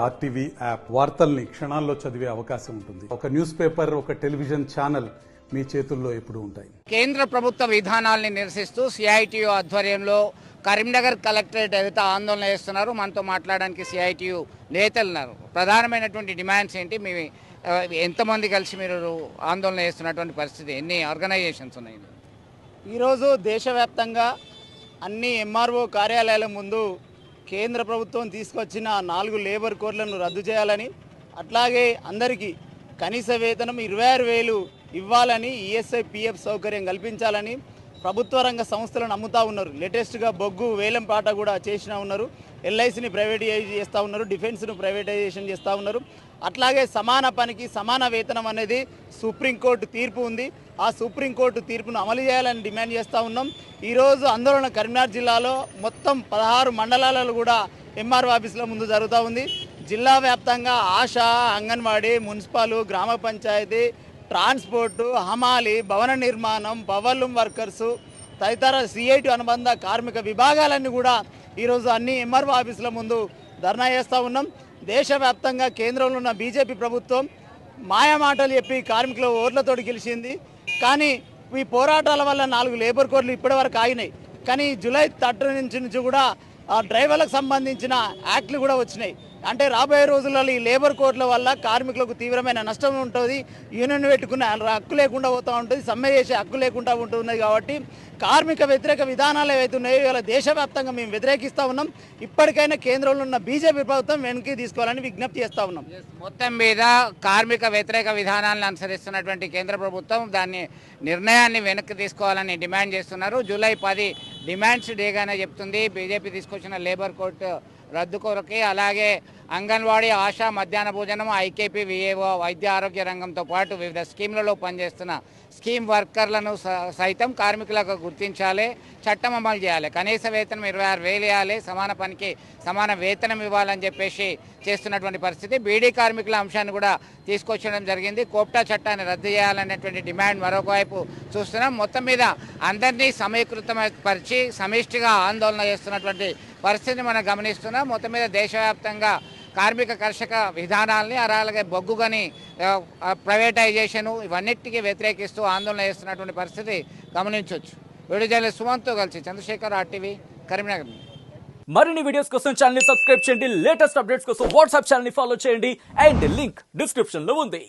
RTV app వార్తల్ని క్షణాల్లో చదివే అవకాశం ఉంటుంది. ఒక న్యూస్ పేపర్, ఒక టెలివిజన్ ఛానల్ మీ చేతుల్లో ఎప్పుడూ ఉంటాయి. కేంద్ర ప్రభుత్వ విధానాల్ని నిరసిస్తూ సిఐటియు ఆధ్వర్యంలో కరీంనగర్ కలెక్టరేట్ ఏదైతే ఆందోళన చేస్తున్నారో మనతో మాట్లాడడానికి సిఐటియు నేతలు ఉన్నారు. ప్రధానమైనటువంటి డిమాండ్స్ ఏంటి? మీ ఎంతమంది కలిసి మీరు ఆందోళన చేస్తున్నటువంటి పరిస్థితి, ఎన్ని ఆర్గనైజేషన్స్ ఉన్నాయి? ఈరోజు దేశవ్యాప్తంగా అన్ని ఎంఆర్ఓ కార్యాలయాల ముందు కేంద్ర ప్రభుత్వం తీసుకొచ్చిన 4 లేబర్ కోడ్లను రద్దు చేయాలని, అట్లాగే అందరికీ కనీస వేతనం 26,000 ఇవ్వాలని, ఈఎస్ఐ పిఎఫ్ సౌకర్యం కల్పించాలని ప్రభుత్వ రంగ సంస్థలను నమ్ముతూ ఉన్నారు. లేటెస్ట్గా బొగ్గు వేలం పాట కూడా చేసినా ఉన్నారు. ఎల్ఐసిని ప్రైవేటైజ్ చేస్తూ ఉన్నారు, డిఫెన్స్ను ప్రైవేటైజేషన్ చేస్తూ ఉన్నారు. అట్లాగే సమాన పనికి సమాన వేతనం అనేది సుప్రీంకోర్టు తీర్పు ఉంది. ఆ సుప్రీంకోర్టు తీర్పును అమలు చేయాలని డిమాండ్ చేస్తూ ఉన్నాం. ఈరోజు ఆందోళన కరీంనగర్ జిల్లాలో మొత్తం 16 మండలాలలో కూడా ఎంఆర్ఓ ఆఫీసుల ముందు జరుగుతూ ఉంది. జిల్లా వ్యాప్తంగా ఆశా, అంగన్వాడీ, మున్సిపల్, గ్రామ పంచాయతీ, ట్రాన్స్పోర్టు, హమాలి, భవన నిర్మాణం, పవర్లూమ్ వర్కర్సు తదితర సిఐటి అనుబంధ కార్మిక విభాగాలన్నీ కూడా ఈరోజు అన్ని ఎంఆర్ఓ ఆఫీసుల ముందు ధర్నా చేస్తూ ఉన్నాం. దేశవ్యాప్తంగా కేంద్రంలో ఉన్న బీజేపీ ప్రభుత్వం మాయమాటలు చెప్పి కార్మికుల ఓట్లతోటి గెలిచింది. కానీ ఈ పోరాటాల వల్ల 4 లేబర్ కోడ్లు ఇప్పటివరకు ఆగినాయి. కానీ జూలై 30 నుంచి కూడా డ్రైవర్లకు సంబంధించిన యాక్ట్లు కూడా వచ్చినాయి. అంటే రాబోయే రోజులలో ఈ లేబర్ కోడ్ల వల్ల కార్మికులకు తీవ్రమైన నష్టం ఉంటుంది. యూనియన్ పెట్టుకునే హక్కు లేకుండా పోతూ ఉంటుంది, సమ్మె చేసే హక్కు లేకుండా ఉంటున్నది. కాబట్టి కార్మిక వ్యతిరేక విధానాలు ఏవైతే ఉన్నాయో ఇవాళ దేశవ్యాప్తంగా మేము వ్యతిరేకిస్తూ ఉన్నాం. ఇప్పటికైనా కేంద్రంలో ఉన్న బీజేపీ ప్రభుత్వం వెనక్కి తీసుకోవాలని విజ్ఞప్తి చేస్తూ ఉన్నాం. మొత్తం మీద కార్మిక వ్యతిరేక విధానాలను అనుసరిస్తున్నటువంటి కేంద్ర ప్రభుత్వం దాన్ని నిర్ణయాన్ని వెనక్కి తీసుకోవాలని డిమాండ్ చేస్తున్నారు. జూలై 10 డిమాండ్స్ డేగానే చెప్తుంది. బీజేపీ తీసుకొచ్చిన లేబర్ కోడ్ రద్దు కొరకే, అలాగే అంగన్వాడీ, ఆశా, మధ్యాహ్న భోజనం, ఐకేపీ, విఏఓ, వైద్య ఆరోగ్య రంగంతో పాటు వివిధ స్కీమ్లలో పనిచేస్తున్న స్కీమ్ వర్కర్లను సైతం కార్మికులకు గుర్తించాలి, చట్టం అమలు చేయాలి, కనీస వేతనం 26,000 ఇవ్వాలి, సమాన పనికి సమాన వేతనం ఇవ్వాలని చెప్పేసి చేస్తున్నటువంటి పరిస్థితి. బీడీ కార్మికుల అంశాన్ని కూడా తీసుకొచ్చడం జరిగింది. కోప్టా చట్టాన్ని రద్దు చేయాలనేటువంటి డిమాండ్ మరొక వైపు చూస్తున్నాం. మొత్తం మీద అందరినీ సమీకృతపరిచి సమిష్టిగా ఆందోళన చేస్తున్నటువంటి పరిస్థితిని మనం గమనిస్తున్నాం. మొత్తం మీద దేశవ్యాప్తంగా కార్మిక కర్షక విధానాల్ని, అలాగే బొగ్గుగని ప్రైవేటైజేషను ఇవన్నిటికీ వ్యతిరేకిస్తూ ఆందోళన చేస్తున్నటువంటి పరిస్థితి గమనించవచ్చు. విడుదల సుమంత్తో కలిసి చంద్రశేఖర్, ఆర్టీవీ, కరీంనగర్. మరిన్ని వీడియోస్ కోసం ఛానల్ ని సబ్స్క్రైబ్ చేయండి. లేటెస్ట్ అప్డేట్స్ కోసం వాట్సాప్ ఛానల్ ని ఫాలో చేయండి. అండ్ లింక్ డిస్క్రిప్షన్ లో ఉంది.